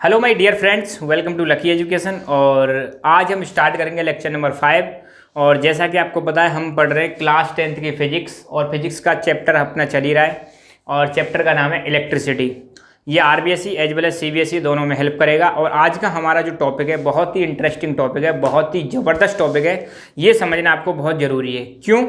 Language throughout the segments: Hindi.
Hello my dear friends, welcome to lucky education. और आज हम स्टार्ट करेंगे लेक्चर नंबर 5। और जैसा कि आपको पता है हम पढ़ रहे हैं क्लास 10th की फिजिक्स, और फिजिक्स का चैप्टर अपना चल ही रहा है और चैप्टर का नाम है इलेक्ट्रिसिटी। ये RBSE as well as CBSE दोनों में हेल्प करेगा। और आज का हमारा जो टॉपिक है बहुत ही इंटरेस्टिंग टॉपिक है, बहुत ही ज़बरदस्त टॉपिक है। ये समझना आपको बहुत ज़रूरी है। क्यों?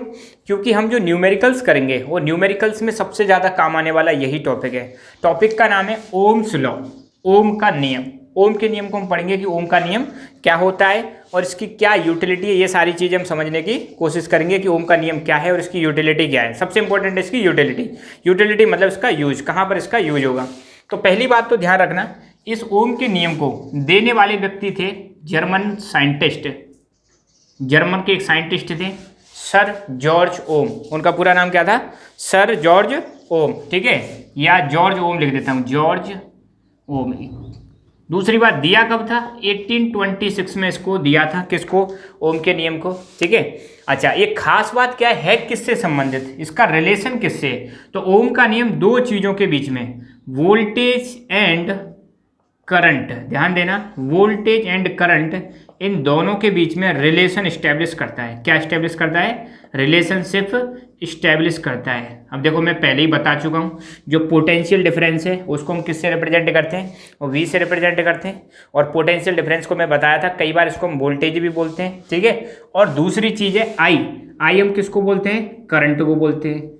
क्योंकि हम जो न्यूमेरिकल्स करेंगे वो न्यूमेरिकल्स में सबसे ज़्यादा काम आने वाला यही टॉपिक है। टॉपिक का नाम है ओम्स लॉ, ओम का नियम। ओम के नियम को हम पढ़ेंगे कि ओम का नियम क्या होता है और इसकी क्या यूटिलिटी है। ये सारी चीज़ें हम समझने की कोशिश करेंगे कि ओम का नियम क्या है और इसकी यूटिलिटी क्या है। सबसे इंपॉर्टेंट है इसकी यूटिलिटी। यूटिलिटी मतलब इसका यूज, कहाँ पर इसका यूज होगा। तो पहली बात तो ध्यान रखना, इस ओम के नियम को देने वाले व्यक्ति थे जर्मन साइंटिस्ट। जर्मन के एक साइंटिस्ट थे सर जॉर्ज ओम। उनका पूरा नाम क्या था? सर जॉर्ज ओम। ठीक है, या जॉर्ज ओम लिख देता हूँ, जॉर्ज ओम। दूसरी बात, दिया कब था? 1826 में इसको दिया था। किसको? ओम के नियम को। ठीक है। अच्छा, एक खास बात क्या है किससे संबंधित, इसका रिलेशन किससे? तो ओम का नियम दो चीजों के बीच में, वोल्टेज एंड करंट, ध्यान देना, वोल्टेज एंड करंट, इन दोनों के बीच में रिलेशन स्टैब्लिश करता है। क्या स्टैब्लिश करता है? रिलेशनशिप स्टैब्लिश करता है। अब देखो, मैं पहले ही बता चुका हूँ, जो पोटेंशियल डिफरेंस है उसको हम किससे रिप्रेजेंट करते हैं? वो वी से रिप्रेजेंट करते हैं। और पोटेंशियल डिफरेंस को मैं बताया था कई बार, इसको हम वोल्टेज भी बोलते हैं। ठीक है। और दूसरी चीज़ है आई। आई हम किसको बोलते हैं? करंट को बोलते हैं।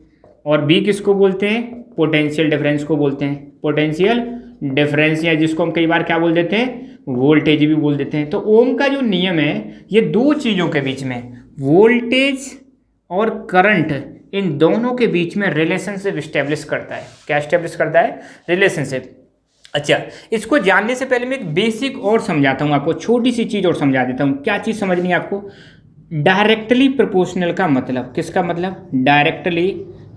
और बी किसको बोलते हैं? पोटेंशियल डिफरेंस को बोलते हैं। पोटेंशियल डिफरेंस, या जिसको हम कई बार क्या बोल देते हैं? वोल्टेज भी बोल देते हैं। तो ओम का जो नियम है ये दो चीज़ों के बीच में, वोल्टेज और करंट, इन दोनों के बीच में रिलेशनशिप स्टैब्लिश करता है। क्या स्टैब्लिश करता है? रिलेशनशिप। अच्छा, इसको जानने से पहले मैं एक बेसिक और समझाता हूँ आपको, छोटी सी चीज़ और समझा देता हूँ। क्या चीज़ समझनी है आपको? डायरेक्टली प्रोपोर्शनल का मतलब। किसका मतलब? Directly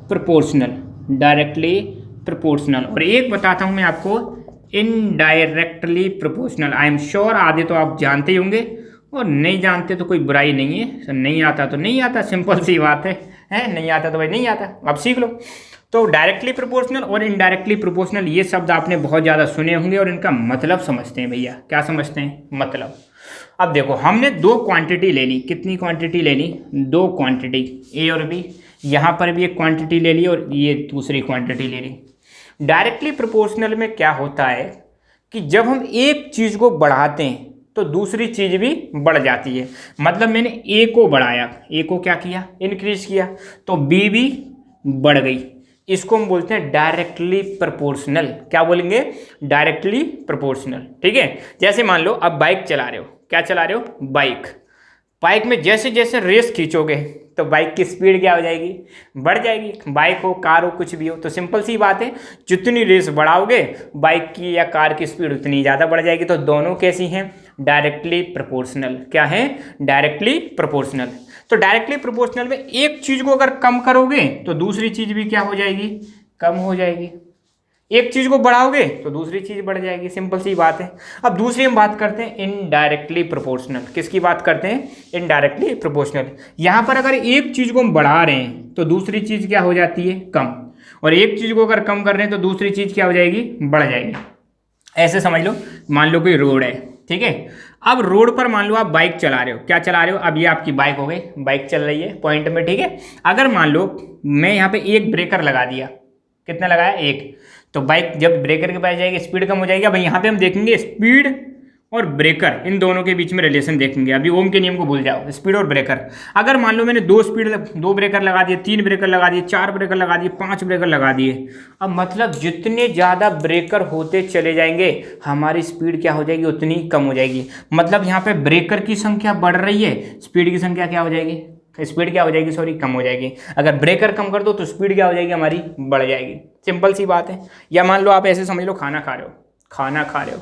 proportional. Directly proportional. और एक बताता हूँ मैं आपको, indirectly proportional. I am sure आधे तो आप जानते ही होंगे, और नहीं जानते तो कोई बुराई नहीं है। नहीं आता तो नहीं आता, सिंपल सी बात है। नहीं आता तो भाई नहीं आता, अब सीख लो। तो डायरेक्टली प्रोपोर्शनल और इनडायरेक्टली प्रोपोर्शनल, ये शब्द आपने बहुत ज़्यादा सुने होंगे और इनका मतलब समझते हैं भैया। क्या समझते हैं? मतलब। अब देखो, हमने दो क्वांटिटी ले ली। कितनी क्वांटिटी ले ली? दो क्वांटिटी, ए और बी। यहाँ पर भी एक क्वांटिटी ले ली और ये दूसरी क्वांटिटी ले ली। डायरेक्टली प्रोपोर्शनल में क्या होता है कि जब हम एक चीज़ को बढ़ाते हैं तो दूसरी चीज़ भी बढ़ जाती है। मतलब मैंने ए को बढ़ाया, ए को क्या किया? इंक्रीज किया, तो बी भी बढ़ गई। इसको हम बोलते हैं डायरेक्टली प्रोपोर्शनल। क्या बोलेंगे? Directly proportional. ठीक है। जैसे मान लो अब बाइक चला रहे हो। क्या चला रहे हो? बाइक। बाइक में जैसे जैसे रेस खींचोगे तो बाइक की स्पीड क्या हो जाएगी? बढ़ जाएगी। बाइक हो, कार हो, कुछ भी हो। तो सिंपल सी बात है, जितनी रेस बढ़ाओगे बाइक की या कार की स्पीड उतनी ज़्यादा बढ़ जाएगी। तो दोनों कैसी हैं? Directly proportional. क्या है? Directly proportional. तो डायरेक्टली प्रोपोर्शनल में एक चीज़ को अगर कम करोगे तो दूसरी चीज़ भी क्या हो जाएगी? कम हो जाएगी। एक चीज़ को बढ़ाओगे तो दूसरी चीज़ बढ़ जाएगी। सिंपल सी बात है। अब दूसरी हम बात करते हैं इनडायरेक्टली प्रोपोर्शनल। किसकी बात करते हैं? Indirectly proportional. यहाँ पर अगर एक चीज़ को हम बढ़ा रहे हैं तो दूसरी चीज़ क्या हो जाती है? कम। और एक चीज़ को अगर कम कर रहे हैं तो दूसरी चीज़ क्या हो जाएगी? बढ़ जाएगी। ऐसे समझ लो, मान लो कोई रोड है। ठीक है। अब रोड पर मान लो आप बाइक चला रहे हो। क्या चला रहे हो? अब ये आपकी बाइक हो गई, बाइक चल रही है पॉइंट में। ठीक है। अगर मान लो मैं यहाँ पे एक ब्रेकर लगा दिया। कितना लगाया? एक। तो बाइक जब ब्रेकर के पास जाएगी स्पीड कम हो जाएगी। अब यहाँ पे हम देखेंगे स्पीड और ब्रेकर, इन दोनों के बीच में रिलेशन देखेंगे। अभी ओम के नियम को भूल जाओ, स्पीड और ब्रेकर। अगर मान लो मैंने दो ब्रेकर लगा दिए, 3 ब्रेकर लगा दिए, 4 ब्रेकर लगा दिए, 5 ब्रेकर लगा दिए। अब मतलब जितने ज़्यादा ब्रेकर होते चले जाएंगे हमारी स्पीड क्या हो जाएगी? उतनी कम हो जाएगी। मतलब यहाँ पे ब्रेकर की संख्या बढ़ रही है, स्पीड की संख्या क्या हो जाएगी? स्पीड क्या हो जाएगी? सॉरी, कम हो जाएगी। अगर ब्रेकर कम कर दो तो स्पीड क्या हो जाएगी? हमारी बढ़ जाएगी। सिंपल सी बात है। या मान लो आप ऐसे समझ लो, खाना खा रहे हो। खाना खा रहे हो,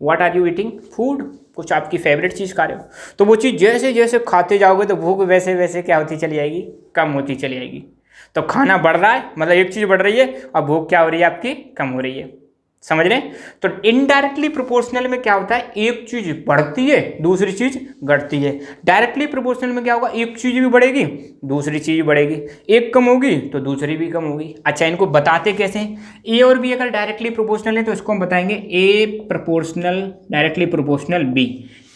what are you eating? Food. कुछ आपकी फेवरेट चीज़ खा रहे हो, तो वो चीज़ जैसे जैसे खाते जाओगे तो भूख वैसे वैसे क्या होती चली जाएगी? कम होती चली जाएगी। तो खाना बढ़ रहा है, मतलब एक चीज़ बढ़ रही है और भूख क्या हो रही है? आपकी कम हो रही है। समझ रहे हैं। तो इनडायरेक्टली प्रोपोर्शनल में क्या होता है, एक चीज बढ़ती है दूसरी चीज घटती है। डायरेक्टली प्रोपोर्शनल में क्या होगा, एक चीज भी बढ़ेगी दूसरी चीज भी बढ़ेगी, एक कम होगी तो दूसरी भी कम होगी। अच्छा, इनको बताते कैसे हैं, ए और बी अगर डायरेक्टली प्रोपोर्शनल है तो इसको हम बताएंगे ए प्रोपोर्शनल डायरेक्टली प्रोपोर्शनल बी,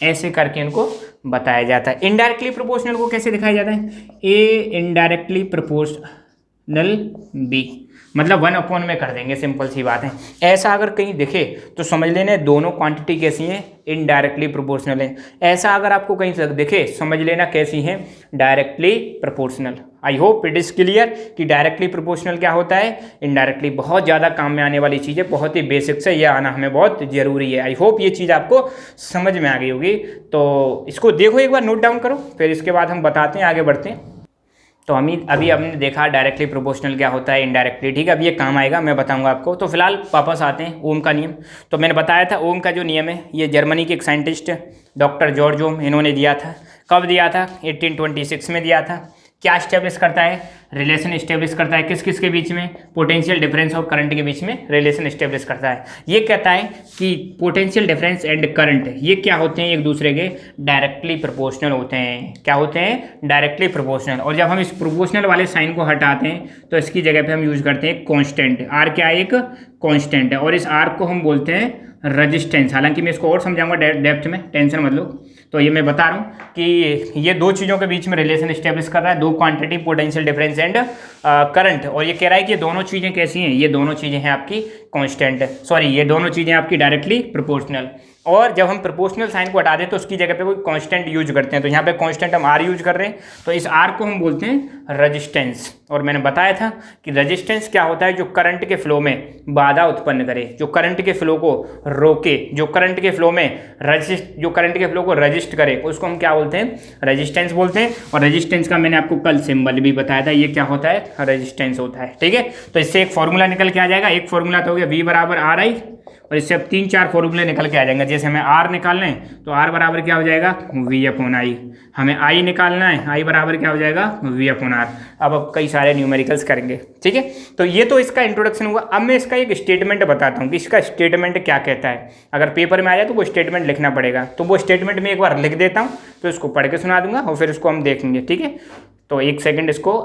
ऐसे करके इनको बताया जाता है। इनडायरेक्टली प्रोपोर्शनल को कैसे दिखाया जाता है, ए इनडायरेक्टली प्रोपोर्शनल बी, मतलब 1/, में कर देंगे, सिंपल सी बात है। ऐसा अगर कहीं दिखे तो समझ लेना दोनों क्वांटिटी कैसी हैं, इनडायरेक्टली प्रोपोर्शनल है। ऐसा अगर आपको कहीं दिखे समझ लेना कैसी है, directly proportional. I hope it is clear कि डायरेक्टली प्रोपोर्शनल क्या होता है, इनडायरेक्टली। बहुत ज़्यादा काम में आने वाली चीज़ है, बहुत ही बेसिक से, यह आना हमें बहुत ज़रूरी है। आई होप ये चीज़ आपको समझ में आ गई होगी। तो इसको देखो एक बार, नोट डाउन करो, फिर इसके बाद हम बताते हैं, आगे बढ़ते हैं। तो अभी हमने देखा डायरेक्टली प्रोपोर्शनल क्या होता है, इनडायरेक्टली, ठीक है। अब ये काम आएगा, मैं बताऊंगा आपको। तो फिलहाल वापस आते हैं ओम का नियम। तो मैंने बताया था ओम का जो नियम है, ये जर्मनी के एक साइंटिस्ट डॉक्टर जॉर्ज ओम, इन्होंने दिया था। कब दिया था, 1826 में दिया था। क्या स्टेब्लिश करता है, रिलेशन स्टेब्लिश करता है किस किस के बीच में, पोटेंशियल डिफरेंस और करंट के बीच में रिलेशन स्टेब्लिश करता है। ये कहता है कि पोटेंशियल डिफरेंस एंड करंट ये क्या होते हैं, एक दूसरे के डायरेक्टली प्रोपोर्शनल होते हैं। क्या होते हैं, डायरेक्टली प्रोपोर्शनल। और जब हम इस प्रोपोर्शनल वाले साइन को हटाते हैं तो इसकी जगह पे हम यूज करते हैं कॉन्स्टेंट। आर क्या है, एक कॉन्स्टेंट है, और इस आर को हम बोलते हैं रजिस्टेंस। हालांकि मैं इसको और समझाऊंगा डेप्थ में, टेंशन मत लो। तो ये मैं बता रहा हूँ कि ये दो चीज़ों के बीच में रिलेशन स्टेब्लिश कर रहा है, दो quantity, potential difference and current. और ये कह रहा है कि ये दोनों चीज़ें कैसी हैं, ये दोनों चीज़ें हैं आपकी कांस्टेंट, सॉरी ये दोनों चीज़ें आपकी डायरेक्टली प्रोपोर्शनल। और जब हम प्रोपोर्शनल साइन को हटा दें तो उसकी जगह पे कोई कांस्टेंट यूज करते हैं। तो यहाँ पे कांस्टेंट हम आर यूज कर रहे हैं, तो इस आर को हम बोलते हैं रजिस्टेंस। और मैंने बताया था कि रजिस्टेंस क्या होता है, जो करंट के फ्लो में बाधा उत्पन्न करे, जो करंट के फ्लो को रोके, जो करंट के फ्लो में रजिस्ट करे, उसको हम क्या बोलते हैं, रजिस्टेंस बोलते हैं। और रजिस्टेंस का मैंने आपको कल सिंबल भी बताया था, ये क्या होता है, रजिस्टेंस होता है, ठीक है। तो इससे एक फॉर्मूला निकल के आ जाएगा, एक फॉर्मूला तो हो गया V बराबर आर आई, और इससे अब 3-4 फॉर्मूले निकल के आ जाएंगे। जैसे हमें आर निकालना है तो आर बराबर क्या हो जाएगा, V/I। हमें आई निकालना है, आई बराबर क्या हो जाएगा, V/R। अब कई सारे न्यूमेरिकल्स करेंगे, ठीक है। तो ये तो इसका इंट्रोडक्शन हुआ। अब मैं इसका एक स्टेटमेंट बताता हूँ कि इसका स्टेटमेंट क्या कहता है। अगर पेपर में आ जाए तो वो स्टेटमेंट लिखना पड़ेगा, तो वो स्टेटमेंट में एक बार लिख देता हूँ, तो इसको पढ़ के सुना दूंगा और फिर इसको हम देखेंगे, ठीक है। तो एक सेकेंड, इसको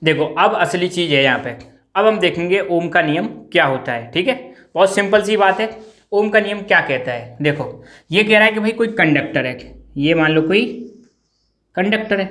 देखो, अब असली चीज़ है यहाँ पे। अब हम देखेंगे ओम का नियम क्या होता है, ठीक है। बहुत सिंपल सी बात है। ओम का नियम क्या कहता है, देखो ये कह रहा है कि भाई कोई कंडक्टर है, ये मान लो कोई कंडक्टर है।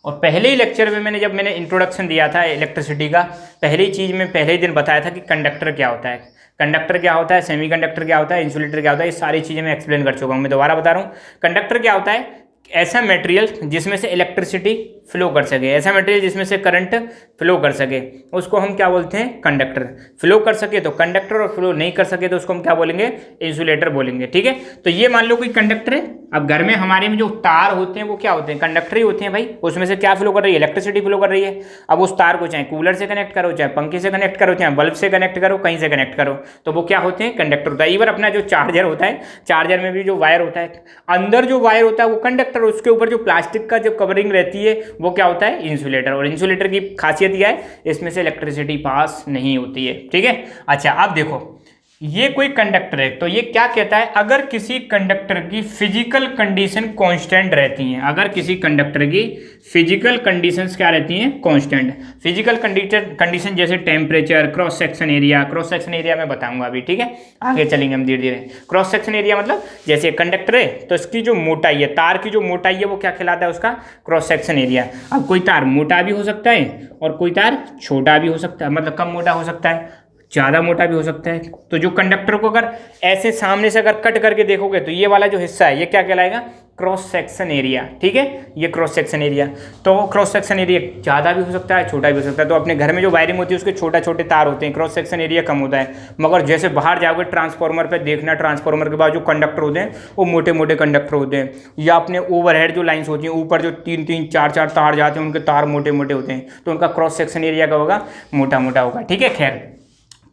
और पहले ही लेक्चर में जब मैंने इंट्रोडक्शन दिया था इलेक्ट्रिसिटी का, पहली चीज़ में पहले ही दिन बताया था कि कंडक्टर क्या होता है, कंडक्टर क्या होता है, सेमीकंडक्टर क्या होता है, इंसुलेटर क्या होता है, ये सारी चीज़ें मैं एक्सप्लेन कर चुका हूँ। मैं दोबारा बता रहा हूँ, कंडक्टर क्या होता है, ऐसा मटेरियल जिसमें से इलेक्ट्रिसिटी फ्लो कर सके, ऐसा मटेरियल जिसमें से करंट फ्लो कर सके, उसको हम क्या बोलते हैं, कंडक्टर। फ्लो कर सके तो कंडक्टर, और फ्लो नहीं कर सके तो उसको हम क्या बोलेंगे, इंसुलेटर बोलेंगे, ठीक है। तो ये मान लो कोई कंडक्टर है। अब घर में हमारे में जो तार होते हैं वो क्या होते हैं, कंडक्टर ही होते हैं भाई। उसमें से क्या फ्लो कर रही है, इलेक्ट्रिसिटी फ्लो कर रही है। अब उस तार को चाहे कूलर से कनेक्ट करो, चाहे पंखे से कनेक्ट करो, चाहे बल्ब से कनेक्ट करो, कहीं से कनेक्ट करो, तो वो क्या होते हैं, कंडक्टर होता है। इवन अपना जो चार्जर होता है, चार्जर में भी जो वायर होता है, अंदर जो वायर होता है वो कंडक्टर, उसके ऊपर जो प्लास्टिक का जो कवरिंग रहती है वो क्या होता है, इंसुलेटर। और इंसुलेटर की खासियत क्या है, इसमें से इलेक्ट्रिसिटी पास नहीं होती है, ठीक है। अच्छा, अब देखो ये कोई कंडक्टर है, तो ये क्या कहता है, अगर किसी कंडक्टर की फिजिकल कंडीशन कांस्टेंट रहती हैं, अगर किसी कंडक्टर की फिजिकल कंडीशंस क्या रहती हैं, कांस्टेंट। फिजिकल कंडीशन जैसे टेम्परेचर, क्रॉस सेक्शन एरिया मैं बताऊंगा अभी, ठीक है। आगे चलेंगे हम धीरे धीरे। क्रॉस सेक्शन एरिया मतलब जैसे कंडक्टर है तो इसकी जो मोटाई है, तार की जो मोटाई है वो क्या कहलाता है, उसका क्रॉस सेक्शन एरिया। अब कोई तार मोटा भी हो सकता है और कोई तार छोटा भी हो सकता है, मतलब कम मोटा हो सकता है, ज़्यादा मोटा भी हो सकता है। तो जो कंडक्टर को अगर ऐसे सामने से अगर कट करके देखोगे तो ये वाला जो हिस्सा है ये क्या कहलाएगा, क्रॉस सेक्शन एरिया, ठीक है। ये क्रॉस सेक्शन एरिया, तो क्रॉस सेक्शन एरिया ज़्यादा भी हो सकता है, छोटा भी हो सकता है। तो अपने घर में जो वायरिंग होती है उसके छोटे छोटे तार होते हैं, क्रॉस सेक्शन एरिया कम होता है। मगर जैसे बाहर जाओगे ट्रांसफार्मर पे देखना, ट्रांसफार्मर के बाद जो कंडक्टर होते हैं वो मोटे मोटे कंडक्टर होते हैं, या अपने ओवरहेड जो लाइन्स होती हैं ऊपर जो 3-3, 4-4 तार जाते हैं, उनके तार मोटे मोटे होते हैं, तो उनका क्रॉस सेक्शन एरिया का होगा, मोटा मोटा होगा, ठीक है। खैर,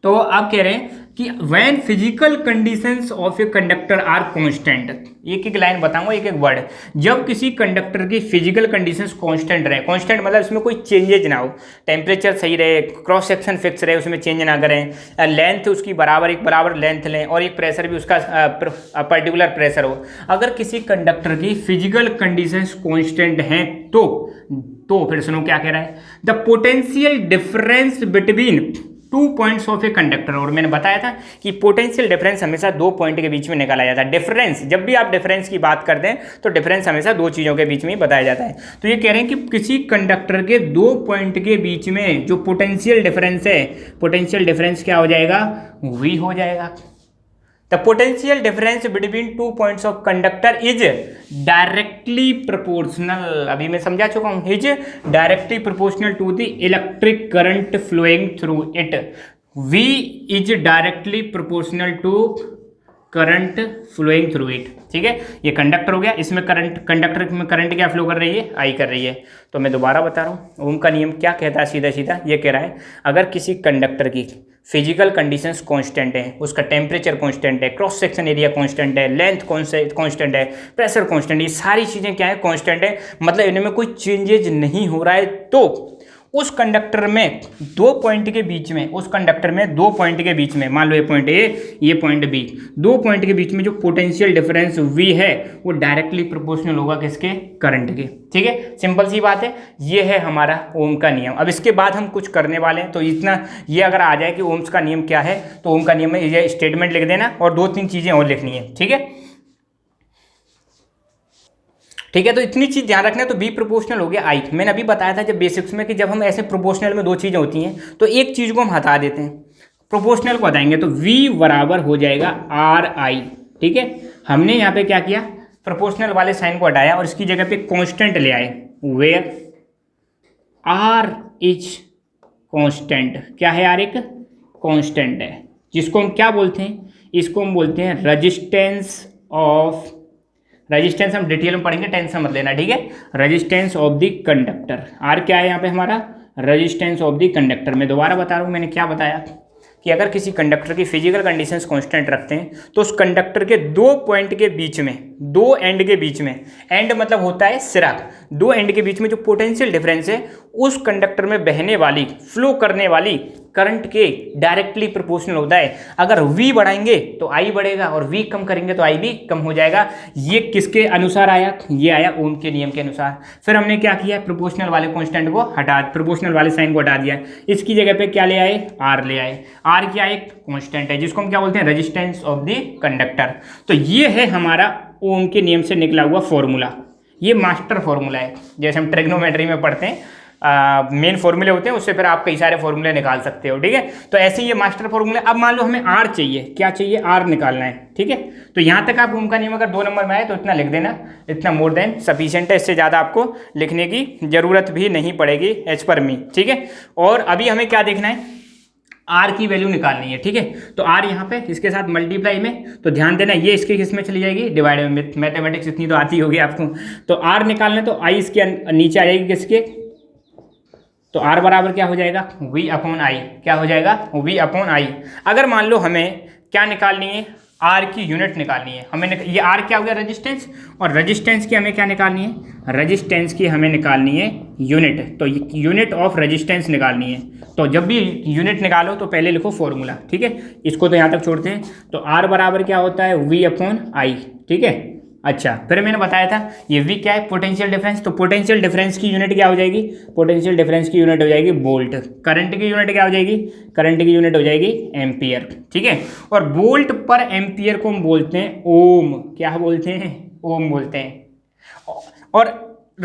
तो आप कह रहे हैं कि when physical conditions of a conductor are constant, एक एक लाइन बताऊंगा, एक एक वर्ड। जब किसी कंडक्टर की फिजिकल कंडीशंस कांस्टेंट रहे, कांस्टेंट मतलब इसमें कोई चेंजेज ना हो, टेम्परेचर सही रहे, क्रॉस सेक्शन फिक्स रहे, उसमें चेंज ना करें, लेंथ उसकी बराबर लेंथ लें, और एक प्रेशर भी उसका पर्टिकुलर प्रेशर हो। अगर किसी कंडक्टर की फिजिकल कंडीशंस कांस्टेंट हैं तो फिर सुनो क्या कह रहा है, the potential difference between 2 points of a conductor. और मैंने बताया था कि पोटेंशियल डिफरेंस हमेशा 2 पॉइंट के बीच में निकाला जाता है। डिफरेंस, जब भी आप डिफरेंस की बात करते हैं तो डिफरेंस हमेशा 2 चीज़ों के बीच में ही बताया जाता है। तो ये कह रहे हैं कि किसी कंडक्टर के 2 पॉइंट के बीच में जो पोटेंशियल डिफरेंस है, पोटेंशियल डिफरेंस क्या हो जाएगा, v हो जाएगा। The potential difference between 2 points of conductor is directly proportional, अभी मैं समझा चुका हूँ, is directly proportional to the electric current flowing through it. V is directly proportional to current flowing through it. ठीक है, ये कंडक्टर हो गया, इसमें करंट, कंडक्टर में करंट क्या फ्लो कर रही है, आई कर रही है। तो मैं दोबारा बता रहा हूँ, ओम का नियम क्या कहता है, सीधा सीधा ये कह रहा है, अगर किसी कंडक्टर की फिजिकल कंडीशंस कांस्टेंट है, उसका टेम्परेचर कांस्टेंट है, क्रॉस सेक्शन एरिया कांस्टेंट है, लेंथ कांस्टेंट है, प्रेशर कांस्टेंट, ये सारी चीज़ें क्या है, कांस्टेंट है, मतलब इनमें कोई चेंजेज नहीं हो रहा है, तो उस कंडक्टर में 2 पॉइंट के बीच में, उस कंडक्टर में 2 पॉइंट के बीच में, मान लो ये पॉइंट ए, ये पॉइंट बी, 2 पॉइंट के बीच में जो पोटेंशियल डिफरेंस V है वो डायरेक्टली प्रोपोर्शनल होगा किसके, करंट के। ठीक है, सिंपल सी बात है, ये है हमारा ओम का नियम। अब इसके बाद हम कुछ करने वाले हैं, तो इतना ये अगर आ जाए कि ओम्स का नियम क्या है, तो ओम का नियम में ये स्टेटमेंट लिख देना और 2-3 चीज़ें और लिखनी है। ठीक है, ठीक है, तो इतनी चीज़ ध्यान रखना है। तो बी प्रोपोर्शनल हो गया आई। मैंने अभी बताया था जब बेसिक्स में कि जब हम ऐसे प्रोपोर्शनल में 2 चीज़ें होती हैं तो एक चीज़ को हम हटा देते हैं, प्रोपोर्शनल को हटाएंगे तो V बराबर हो जाएगा RI। ठीक है, हमने यहाँ पे क्या किया, प्रोपोर्शनल वाले साइन को हटाया और इसकी जगह पे कांस्टेंट ले आए, वेयर R इज कांस्टेंट। क्या है, R एक कांस्टेंट है, जिसको हम क्या बोलते हैं, इसको हम बोलते हैं रेजिस्टेंस ऑफ, रेजिस्टेंस हम डिटेल में पढ़ेंगे, टेंशन मत लेना। ठीक है, resistance of the conductor, R क्या है यहाँ पे हमारा, रेजिस्टेंस ऑफ द कंडक्टर। मैं दोबारा बता रहा हूँ, मैंने क्या बताया कि अगर किसी कंडक्टर की फिजिकल कंडीशंस कांस्टेंट रखते हैं तो उस कंडक्टर के 2 पॉइंट के बीच में, 2 एंड के बीच में, एंड मतलब होता है सिरा, 2 एंड के बीच में जो पोटेंशियल डिफरेंस है उस कंडक्टर में बहने वाली, फ्लो करने वाली करंट के डायरेक्टली प्रोपोर्शनल होता है। अगर V बढ़ाएंगे तो I बढ़ेगा और V कम करेंगे तो I भी कम हो जाएगा। ये किसके अनुसार आया, ये आया ओम के नियम के अनुसार। फिर हमने क्या किया, प्रोपोर्शनल वाले कांस्टेंट को हटा, प्रोपोर्शनल वाले साइन को हटा दिया, इसकी जगह पे क्या ले आए, R ले आए। R क्या एक कांस्टेंट है जिसको हम क्या बोलते हैं, रेजिस्टेंस ऑफ द कंडक्टर। तो ये है हमारा ओम के नियम से निकला हुआ फॉर्मूला। ये मास्टर फॉर्मूला है, जैसे हम ट्रिग्नोमेट्री में पढ़ते हैं, मेन फॉर्मूले होते हैं, उससे फिर आप कई सारे फॉर्मूले निकाल सकते हो। ठीक है, तो ऐसे ही ये मास्टर फॉर्मूला। अब मान लो हमें R चाहिए, क्या चाहिए, R निकालना है। ठीक है, तो यहाँ तक आप ओम का नियम अगर 2 नंबर में आए तो इतना लिख देना, इतना मोर देन सफिशिएंट है, इससे ज़्यादा आपको लिखने की ज़रूरत भी नहीं पड़ेगी एज पर मी। ठीक है, और अभी हमें क्या देखना है, R की वैल्यू निकालनी है। ठीक है, तो R यहाँ पे इसके साथ मल्टीप्लाई में, तो ध्यान देना ये इसके किस में चली जाएगी, डिवाइड में। मैथमेटिक्स इतनी तो आती होगी आपको। तो R निकालना तो I इसके नीचे आ जाएगी किसके, तो R बराबर क्या हो जाएगा, V अपॉन I। क्या हो जाएगा, V अपॉन I। अगर मान लो हमें क्या निकालनी है, R की यूनिट निकालनी है हमें, ये R क्या हो गया, रेजिस्टेंस, और रेजिस्टेंस की हमें क्या निकालनी है, रेजिस्टेंस की हमें निकालनी है यूनिट। तो यूनिट ऑफ रेजिस्टेंस निकालनी है। तो जब भी यूनिट निकालो तो पहले लिखो फॉर्मूला। ठीक है, इसको तो यहाँ तक छोड़ते हैं। तो R बराबर क्या होता है, V अपॉन I। ठीक है, अच्छा, फिर मैंने बताया था ये V क्या है, पोटेंशियल डिफरेंस। तो पोटेंशियल डिफरेंस की यूनिट क्या हो जाएगी, पोटेंशियल डिफरेंस की यूनिट हो जाएगी वोल्ट। करंट की यूनिट क्या हो जाएगी, करंट की यूनिट हो जाएगी एम्पियर। ठीक है, और वोल्ट पर एम्पियर को हम बोलते हैं ओम। क्या बोलते हैं, ओम बोलते हैं। और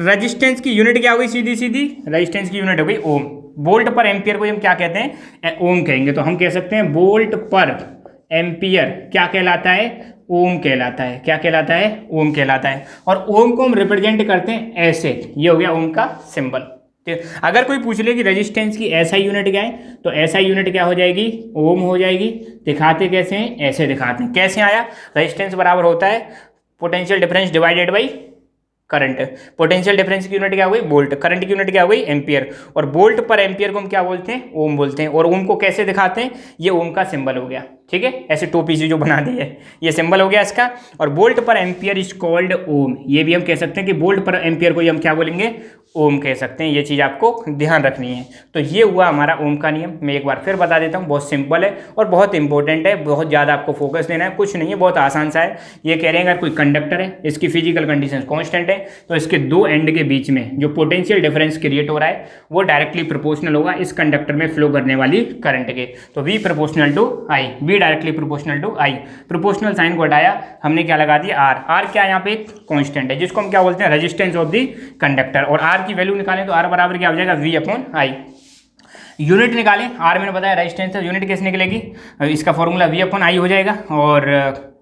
रेजिस्टेंस की यूनिट क्या हो गई, सीधी सीधी रेजिस्टेंस की यूनिट हो गई ओम। वोल्ट पर एम्पियर को हम क्या कहते हैं, ओम कहेंगे। तो हम कह सकते हैं वोल्ट पर एम्पियर क्या कहलाता है, ओम कहलाता है। क्या कहलाता है, ओम कहलाता है। और ओम को हम रिप्रेजेंट करते हैं ऐसे, ये हो गया ओम का सिंबल। ठीक, अगर कोई पूछ ले कि रेजिस्टेंस की ऐसा यूनिट क्या है, तो ऐसा यूनिट क्या हो जाएगी, ओम हो जाएगी। दिखाते कैसे हैं, ऐसे दिखाते हैं। कैसे आया, रेजिस्टेंस बराबर होता है potential difference divided by current. Potential difference की यूनिट क्या हो गई, वोल्ट। करंट की यूनिट क्या हो गई, एम्पियर। और वोल्ट पर एम्पियर को हम क्या बोलते हैं, ओम बोलते हैं। और ओम को कैसे दिखाते हैं, ये ओम का सिंबल हो गया। ठीक है, ऐसे टोपी से जो बना दी है, ये सिंबल हो गया इसका। और वोल्ट पर एम्पियर इज कॉल्ड ओम, ये भी हम कह सकते हैं कि वोल्ट पर एम्पियर को हम क्या बोलेंगे, ओम कह सकते हैं। ये चीज़ आपको ध्यान रखनी है। तो ये हुआ हमारा ओम का नियम। मैं एक बार फिर बता देता हूँ, बहुत सिंपल है और बहुत इंपॉर्टेंट है, बहुत ज़्यादा आपको फोकस देना है, कुछ नहीं है, बहुत आसान सा है। ये कह रहे हैं अगर कोई कंडक्टर है, इसकी फिजिकल कंडीशन कांस्टेंट है, तो इसके दो एंड के बीच में जो पोटेंशियल डिफरेंस क्रिएट हो रहा है वो डायरेक्टली प्रोपोर्शनल होगा इस कंडक्टर में फ्लो करने वाली करंट के। तो V proportional to I, V directly proportional to I। Proportional sign को हटाया, हमने क्या लगा दिया R क्या यहाँ पे एक कॉन्स्टेंट है जिसको हम क्या बोलते हैं, रेजिस्टेंस ऑफ द कंडक्टर। और R की वैल्यू निकालें तो R बराबर क्या हो जाएगा, V/I। यूनिट निकालें, R मैंने बताया रेजिस्टेंस है, यूनिट कैसे निकलेगी, इसका फॉर्मूला V/I हो जाएगा। और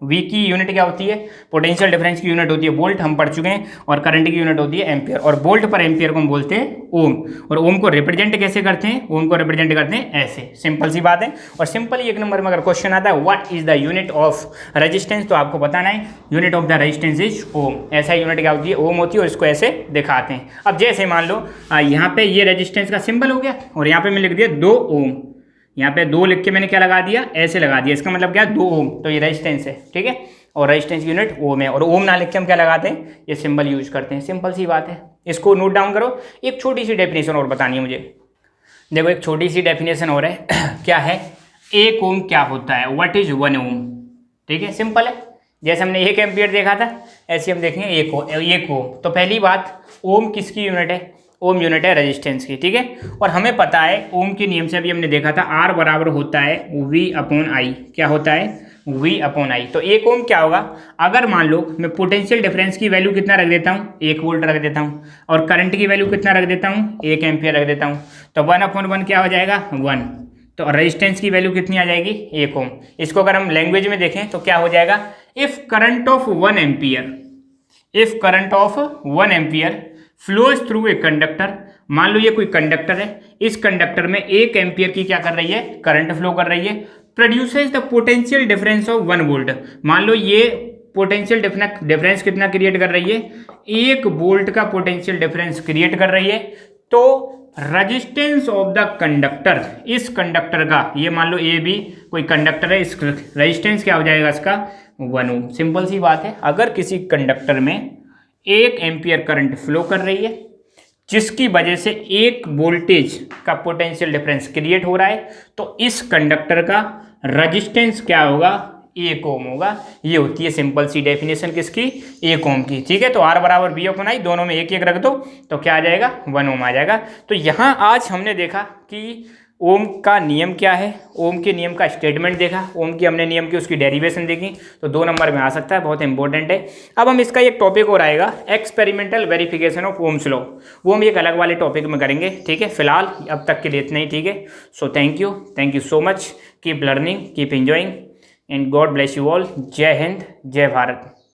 V की यूनिट क्या होती है, पोटेंशियल डिफरेंस की यूनिट होती है वोल्ट, हम पढ़ चुके हैं। और करंट की यूनिट होती है एम्पियर, और वोल्ट पर एम्पियर को हम बोलते हैं ओम। और ओम को रिप्रेजेंट कैसे करते हैं, ओम को रिप्रेजेंट करते हैं ऐसे, सिंपल सी बात है। और सिंपल 1 नंबर में अगर क्वेश्चन आता है what is the unit of resistance, तो आपको बताना है unit of the resistance is ohm. ऐसा यूनिट क्या होती है, ओम होती है, और इसको ऐसे दिखाते हैं। अब जैसे मान लो यहाँ पे ये रेजिस्टेंस का सिंबल हो गया, और यहाँ पे मैं लिख दिया 2 ओम, यहाँ पे 2 लिख के मैंने क्या लगा दिया, ऐसे लगा दिया, इसका मतलब क्या है 2 ओम, तो ये रेजिस्टेंस है, ठीक है। और रेजिस्टेंस की यूनिट ओम है, और ओम ना लिख के हम क्या लगाते हैं, ये सिंबल यूज करते हैं, सिंपल सी बात है। इसको नोट डाउन करो। एक छोटी सी डेफिनेशन और बतानी है मुझे, देखो एक छोटी सी डेफिनेशन और है क्या है, 1 ओम क्या होता है, व्हाट इज 1 ओम, ठीक है, सिंपल है। जैसे हमने 1 एम्पियर देखा था, ऐसे हम देखेंगे 1 ओम। तो पहली बात, ओम किसकी यूनिट है, ओम यूनिट है रेजिस्टेंस की, ठीक है। और हमें पता है ओम के नियम से अभी हमने देखा था R बराबर होता है V/I, क्या होता है, V/I। तो 1 ओम क्या होगा, अगर मान लो मैं पोटेंशियल डिफरेंस की वैल्यू कितना रख देता हूँ, 1 वोल्ट रख देता हूँ, और करंट की वैल्यू कितना रख देता हूँ, 1 एम्पियर रख देता हूँ, तो 1/1 क्या हो जाएगा, 1। तो रेजिस्टेंस की वैल्यू कितनी आ जाएगी, 1 ओम। इसको अगर हम लैंग्वेज में देखें तो क्या हो जाएगा, if current of 1 ampere flows through a conductor, मान लो ये कोई कंडक्टर है, इस कंडक्टर में 1 एम्पियर की क्या कर रही है, करंट फ्लो कर रही है, produces the potential difference of 1 volt. मान लो ये पोटेंशियल डिफरेंस कितना क्रिएट कर रही है, 1 वोल्ट का पोटेंशियल डिफरेंस क्रिएट कर रही है। तो रेजिस्टेंस ऑफ द कंडक्टर, इस कंडक्टर का, ये मान लो ए बी कोई कंडक्टर है, इस रेजिस्टेंस क्या हो जाएगा इसका, 1 ओम। सिंपल सी बात है। अगर किसी कंडक्टर में 1 एम्पियर करंट फ्लो कर रही है, जिसकी वजह से 1 वोल्टेज का पोटेंशियल डिफरेंस क्रिएट हो रहा है, तो इस कंडक्टर का रेजिस्टेंस क्या होगा, 1 ओम होगा। ये होती है सिंपल सी डेफिनेशन किसकी, 1 ओम की, ठीक है। तो R बराबर V/I, दोनों में 1 1 रख दो तो क्या आ जाएगा, 1 ओम आ जाएगा। तो यहाँ आज हमने देखा कि ओम का नियम क्या है, ओम के नियम का स्टेटमेंट देखा, ओम की हमने नियम की उसकी डेरिवेशन देखी, तो 2 नंबर में आ सकता है, बहुत इंपॉर्टेंट है। अब हम इसका एक टॉपिक और आएगा, experimental verification of Ohm's law, वो हम एक अलग वाले टॉपिक में करेंगे, ठीक है। फिलहाल अब तक के लिए इतना ही, ठीक है। So thank you so much, keep learning, keep enjoying, and God bless you all. जय हिंद, जय भारत।